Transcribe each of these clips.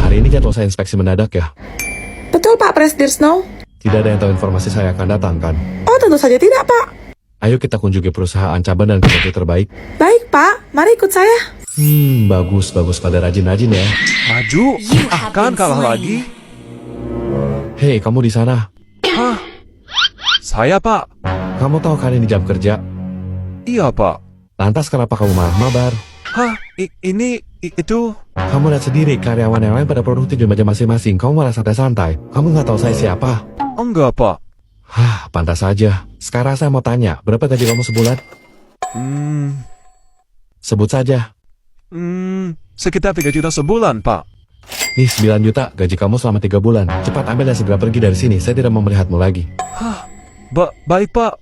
Hari ini jadwal saya inspeksi mendadak ya? Betul Pak Presdir Snow? Tidak ada yang tahu informasi saya akan datang kan? Oh tentu saja tidak Pak. Ayo kita kunjungi perusahaan cabang dan kerja terbaik. Baik Pak, mari ikut saya. Bagus pada rajin-rajin ya. Maju, akan kalah lagi. Hei, kamu di sana. Hah? Saya, Pak. Kamu tahu kan ini jam kerja? Iya, Pak. Lantas kenapa kamu malah mabar? Hah? Itu... Kamu lihat sendiri, karyawan yang lain pada produktif di meja masing-masing. Kamu malah santai-santai. Kamu nggak tahu saya siapa? Enggak, Pak. Hah, pantas saja. Sekarang saya mau tanya, berapa gaji kamu sebulan? Sebut saja. Sekitar 3 juta sebulan, Pak. Nih, 9 juta, gaji kamu selama 3 bulan. Cepat ambil dan segera pergi dari sini, saya tidak mau melihatmu lagi. Hah? Baik, Pak.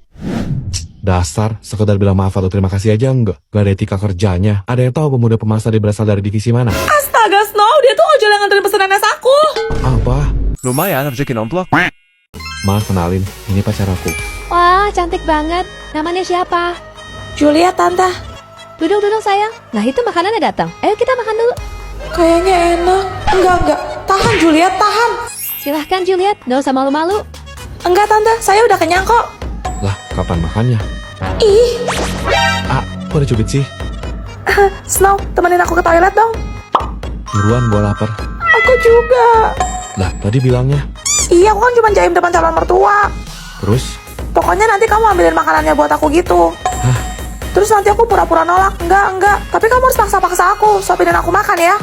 Dasar, sekedar bilang maaf atau terima kasih aja enggak? Gak ada etika kerjanya. Ada yang tahu pemuda pemas tadi berasal dari divisi mana? Astaga Snow, dia tuh ojol yang nganterin pesanan es aku. Apa? Lumayan, rezeki nomplok. Maaf kenalin, ini pacar aku. Wah, cantik banget. Namanya siapa? Julia Tante, Duduk sayang. Nah itu makanannya datang. Ayo kita makan dulu. kayaknya enak. Enggak. Tahan Juliet, tahan. Silahkan Juliet, gak usah malu-malu. Enggak Tante, saya udah kenyang kok. Lah, kapan makannya? Ih, Kok ada cubit sih? Snow, temenin aku ke toilet dong. Buruan, gua lapar. Aku juga. Lah, tadi bilangnya. Iya, aku kan cuma jaim depan calon mertua. Terus? Pokoknya nanti kamu ambilin makanannya buat aku gitu. Hah? Terus nanti aku pura-pura nolak. Enggak. Tapi kamu harus paksa-paksa aku, suapinin aku makan ya.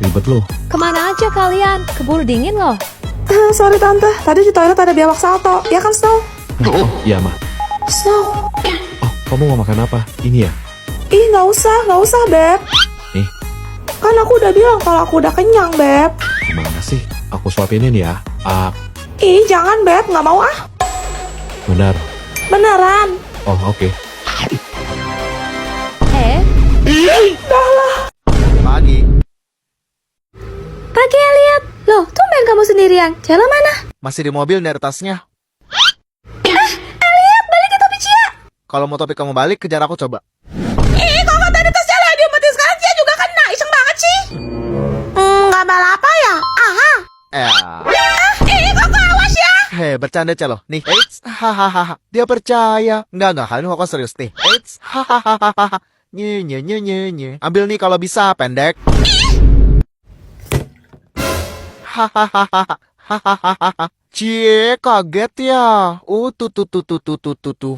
Ribet lo. Kemana aja kalian? Keburu dingin loh. Sorry Tante, tadi di toilet ada biawak salto. Ya kan Snow? Oh, iya, Ma. Snow. Oh, kamu mau makan apa? Ini ya? Ih, nggak usah, Beb. Nih, Kan aku udah bilang kalau aku udah kenyang, Beb. gimana sih? Aku suapinin ya. Ih, jangan, Beb. Nggak mau ah. Benar. Beneran. Oh, oke. Pagi, Pagi Elliot. Loh, tumben kamu sendirian. Celo mana? masih di mobil dari tasnya. Elliot, balik ke topi Cia. Kalau mau topik kamu balik, kejar aku coba. Ih, kok nggak tadi tasnya lah diumpetin sekarang dia juga kena. Iseng banget sih. Nggak malah apa ya? Aha. Ih, kok awas ya? Bercanda celo. Nih, eits, hahaha. Dia percaya. Enggak, kan aku serius nih. Eits, hahaha. Nye. Ambil nih kalau bisa, pendek. Hahaha. Cie, kaget ya. Tuh.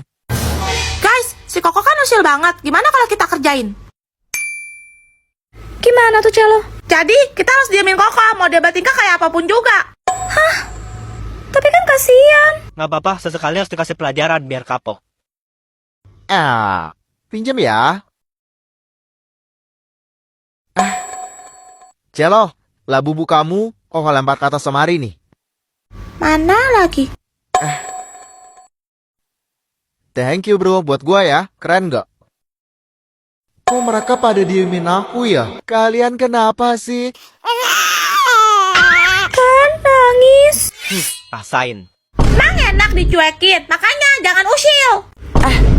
Guys, si Koko kan usil banget. Gimana kalau kita kerjain? Gimana tuh Celo? Jadi, kita harus diamin Koko. Mau debat tingkah kayak apapun juga. Tapi kan kasihan. Nggak apa-apa, sesekali harus dikasih pelajaran biar kapok. Pinjam ya. Celo, lah bubu kamu kok lempar ke atas lemari nih? Mana lagi? Thank you bro, buat gua ya. Keren gak? Kok mereka pada diemin aku ya? Kalian kenapa sih? Kan nangis. Rasain. Emang enak dicuekin, makanya jangan usil.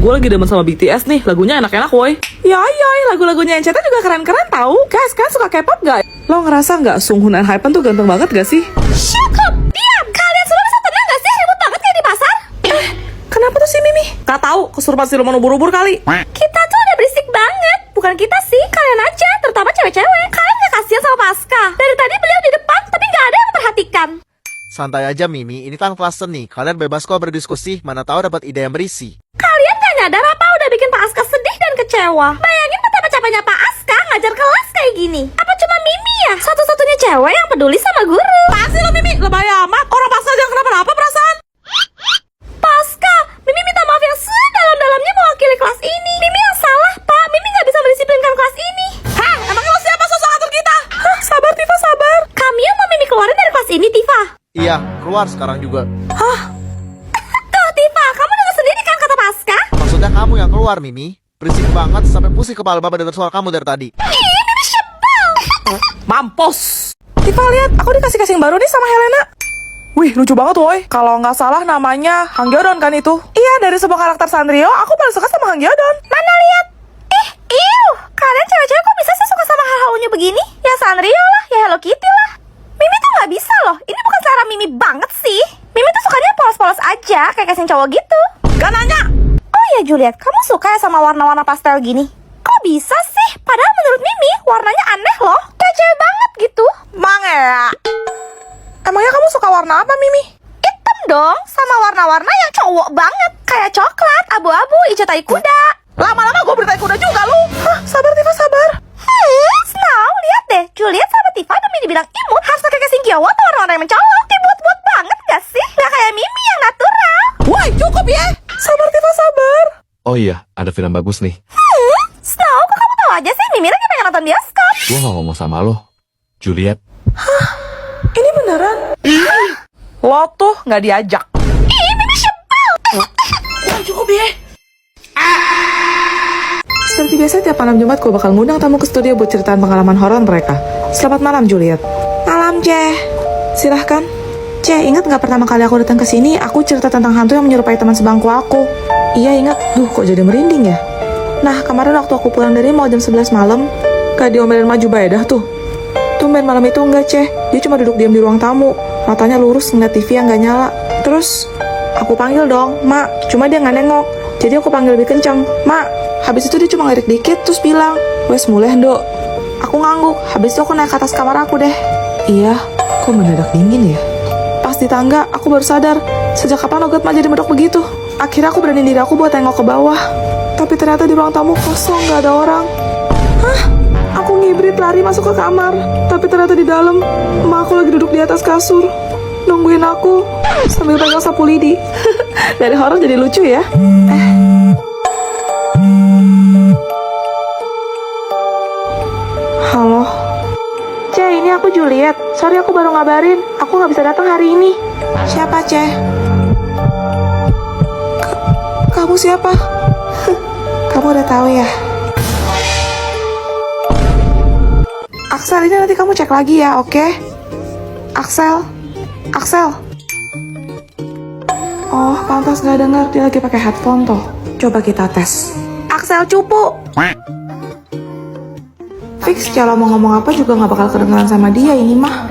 Gue lagi demen sama BTS nih, lagunya enak-enak woy. Yoi, lagu-lagunya NCT juga keren-keren tau. Guys, kalian suka K-pop gak? Lo ngerasa gak Sunghoon and Hypen tuh ganteng banget gak sih? Shut up, diam. Kalian semua bisa tenang gak sih? Ribut banget kayak di pasar. Kenapa tuh si Mimi? Gak tahu, kesurupan siluman ubur-ubur kali. Kita tuh udah berisik banget. Bukan kita sih, kalian aja. Terutama cewek-cewek. Kalian gak kasihan sama Pasca. Dari tadi beliau di depan, tapi gak ada yang memperhatikan. Santai aja Mimi, ini kan kelas seni. Kalian bebas kok berdiskusi, mana tahu dapat ide yang berisi. Kalian gak nyadar apa udah bikin Pak Aska sedih dan kecewa? Bayangin betapa capeknya Pak Aska ngajar kelas kayak gini. Apa cuma Mimi ya? Satu-satunya cewek yang peduli sama guru. Pasti lo Mimi, lebay amat. Orang paksa aja kenapa-napa perasaan. Pak Aska, Mimi minta maaf yang sedalam-dalamnya mewakili kelas ini. Mimi yang salah, Pak. Mimi gak bisa mendisiplinkan kelas ini. Hah, emang lo siapa sosok atur kita? Hah, sabar Tifa, sabar. Kami yang mau Mimi keluarin dari kelas ini, Tifa. Iya, keluar sekarang juga. Tuh, Tifa, kamu dengar sendiri kan kata Pak Aska? Maksudnya kamu yang keluar Mimi. Berisik banget sampai pusing kepala Bapak dengar suara kamu dari tadi. Mimi sebel. Mampus! Tifa, lihat, aku dikasih casing baru nih sama Helena. Wih, lucu banget woy. Kalau nggak salah namanya Hang Gyodon kan itu? Iya, dari semua karakter Sanrio, aku paling suka sama Hang Gyodon. Mana lihat? Kalian cewek-cewek kok bisa sih suka sama hal-hal unyu begini? Ya Sanrio lah, ya Hello Kitty lah. casing cowok gitu. Gak nanya. Oh ya Juliet, kamu suka ya sama warna-warna pastel gini? Kok bisa sih? Padahal menurut Mimi warnanya aneh loh. Kayak cewek banget gitu. Mang ya. Emangnya kamu suka warna apa, Mimi? Hitam dong, sama warna-warna yang cowok banget. Kayak coklat, abu-abu, hijau tai kuda. Lama-lama gue beritain kuda juga lu. Hah, sabar Tifa, sabar. Snow, lihat deh. Juliet sama Tifa demi dibilang imut harus pakai casing Gyowo atau warna-warna yang mencolok. Dibuat-buat banget gak sih? Gak kayak Mimi yang natural. Woi, cukup ya. Sabar Tifa, sabar. Oh iya, ada film bagus nih. Snow, kok kamu tahu aja sih? Mimi lagi pengen nonton bioskop. Gua gak ngomong sama lo. Juliet, Ini beneran? Lo tuh nggak diajak. Ih, Mimi sebel. Wah, cukup ya. Seperti biasa tiap malam Jumat gue bakal ngundang tamu ke studio buat ceritaan pengalaman horor mereka. Selamat malam Juliet. Malam Ceh. Silahkan. Ceh, ingat nggak pertama kali aku datang ke sini, aku cerita tentang hantu yang menyerupai teman sebangku aku. Iya ingat. Duh, kok jadi merinding ya? Nah, kemarin waktu aku pulang dari mall jam 11 malam, gak diomelin maju baedah tuh. Tumben malam itu enggak Ceh. Dia cuma duduk diam di ruang tamu. Matanya lurus ngeliat TV yang gak nyala. Terus, aku panggil dong, Mak. Cuma dia nggak nengok. Jadi aku panggil lebih kencang, Mak. Habis itu dia cuma ngelirik dikit terus bilang, wes mulai Dok. Aku ngangguk. Habis itu aku naik ke atas kamar aku deh. Iya, kok mendadak dingin ya? Pas di tangga, aku baru sadar sejak kapan logat Mak jadi medok begitu. Akhirnya aku berani diri aku buat tengok ke bawah. Tapi ternyata di ruang tamu kosong, gak ada orang. Hah? Aku ngibrit lari masuk ke kamar. Tapi ternyata di dalam, emak aku lagi duduk di atas kasur, nungguin aku sambil pegang sapu lidi. Dari horor jadi lucu ya. Halo. Ceh, ini aku Juliet. Sorry aku baru ngabarin. Aku nggak bisa datang hari ini. Siapa, Ceh? Kamu siapa? Kamu udah tahu ya? Axel, ini nanti kamu cek lagi ya, oke? Axel? Axel? Oh, pantas nggak dengar. Dia lagi pakai headphone tuh. Coba kita tes. Axel cupu. Fix, kalau mau ngomong apa juga nggak bakal kedengeran sama dia ini mah.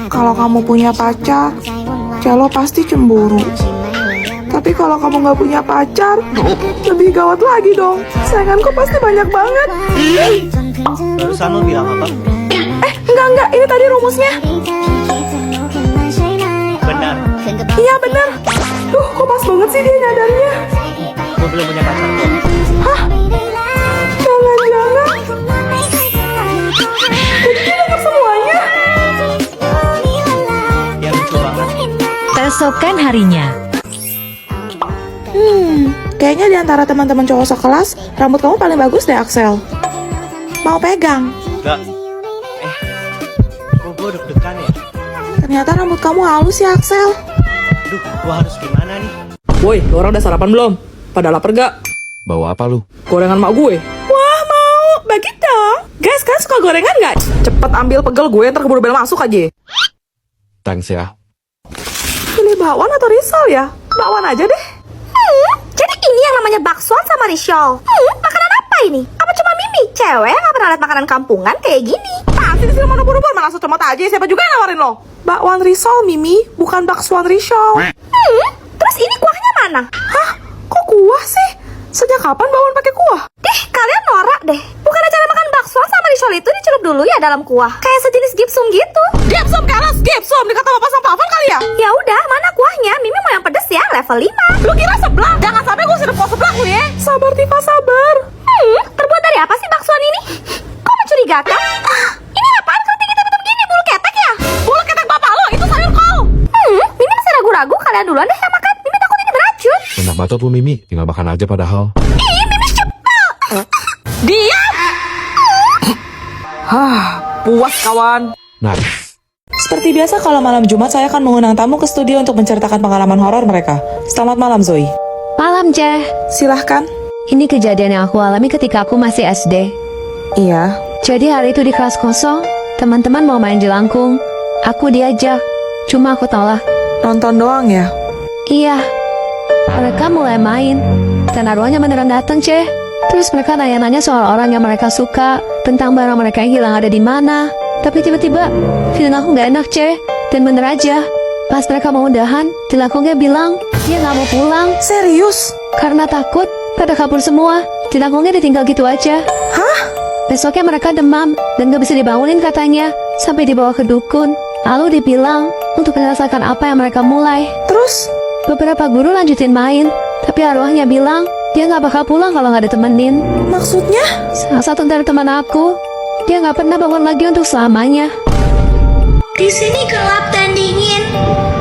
Kalau kamu punya pacar, Celo pasti cemburu. Tapi kalau kamu nggak punya pacar, lebih gawat lagi dong. Sayanganku pasti banyak banget. Barusan lo bilang apa? Enggak, ini tadi rumusnya. Benar. Iya bener. Duh, kok pas banget sih dia nyadarnya. Gue belum punya pacar. Hah? Jangan-jangan. Jadi dia denger semuanya. Ya lucu banget. Keesokan harinya. Kayaknya di antara teman-teman cowok sekelas, rambut kamu paling bagus deh, Axel. Mau pegang? Gak. Kok gue deg-degan ya? Ternyata rambut kamu halus ya, Axel. Duh, gue harus gimana nih? Woi, lu orang udah sarapan belum? Pada lapar gak? bawa apa lu? Gorengan mak gue. Wah, mau. Bagi dong. Guys, kan suka gorengan gak? Cepet ambil pegel gue, ntar keburu bel masuk aja. Thanks ya. Pilih bakwan atau risol ya? Bakwan aja deh. Jadi ini yang namanya baksoan sama risol. Makanan apa ini? Apa cuma Mimi? Cewek yang gak pernah lihat makanan kampungan kayak gini. Pasti di sini mau buru-buru malah comot aja. Siapa juga yang nawarin lo? Bakwan risol, Mimi, bukan baksoan risol. Terus ini kuahnya mana? Hah? Kok kuah sih? Sejak kapan bakwan pakai kuah? Dih, kalian norak deh. Bukannya cara makan baksoan sama risol itu dicelup dulu ya dalam kuah? Kayak sejenis gipsum gitu. Gipsum kelas, gipsum dikata bapak sama Pavan kali ya? Ya udah, mana kuahnya? Mimi mau yang pedes ya, level 5. Lu kira sebelah? Jangan sampai gue sirup kau sebelah lu ya. Sabar Tifa, sabar. Terbuat dari apa sih baksoan ini? Kok mencurigakan? Ini apaan keriting hitam-hitam gini? Bulu ketek ya? Bulu ketek bapak lo, itu sayur kol. Mimi masih ragu-ragu. Kalian duluan deh yang makan. Mimi takut ini beracun. Enak banget lu Mimi, tinggal makan aja padahal. Diam! Hah, puas kawan. Nice. Seperti biasa kalau malam Jumat saya akan mengundang tamu ke studio untuk menceritakan pengalaman horor mereka. Selamat malam Zoe. Malam, Ceh. Silahkan. Ini kejadian yang aku alami ketika aku masih SD. Iya. Jadi hari itu di kelas kosong, teman-teman mau main jelangkung. Aku diajak, cuma aku tolak. Nonton doang ya? Iya. Mereka mulai main, dan arwahnya beneran datang, Ceh. Terus mereka nanya-nanya soal orang yang mereka suka, tentang barang mereka yang hilang ada di mana. Tapi tiba-tiba, feeling aku gak enak, Ceh. Dan bener aja, pas mereka mau udahan, jelangkungnya bilang, Dia nggak mau pulang Serius? karena takut pada kabur semua. Dinangungnya ditinggal gitu aja. Hah? Besoknya mereka demam dan gak bisa dibangunin katanya, sampai dibawa ke dukun. Lalu dibilang untuk menyelesaikan apa yang mereka mulai. Terus? Beberapa guru lanjutin main, tapi arwahnya bilang dia gak bakal pulang kalau gak ditemenin. Maksudnya? Salah satu dari teman aku, dia gak pernah bangun lagi untuk selamanya. Di sini gelap dan dingin.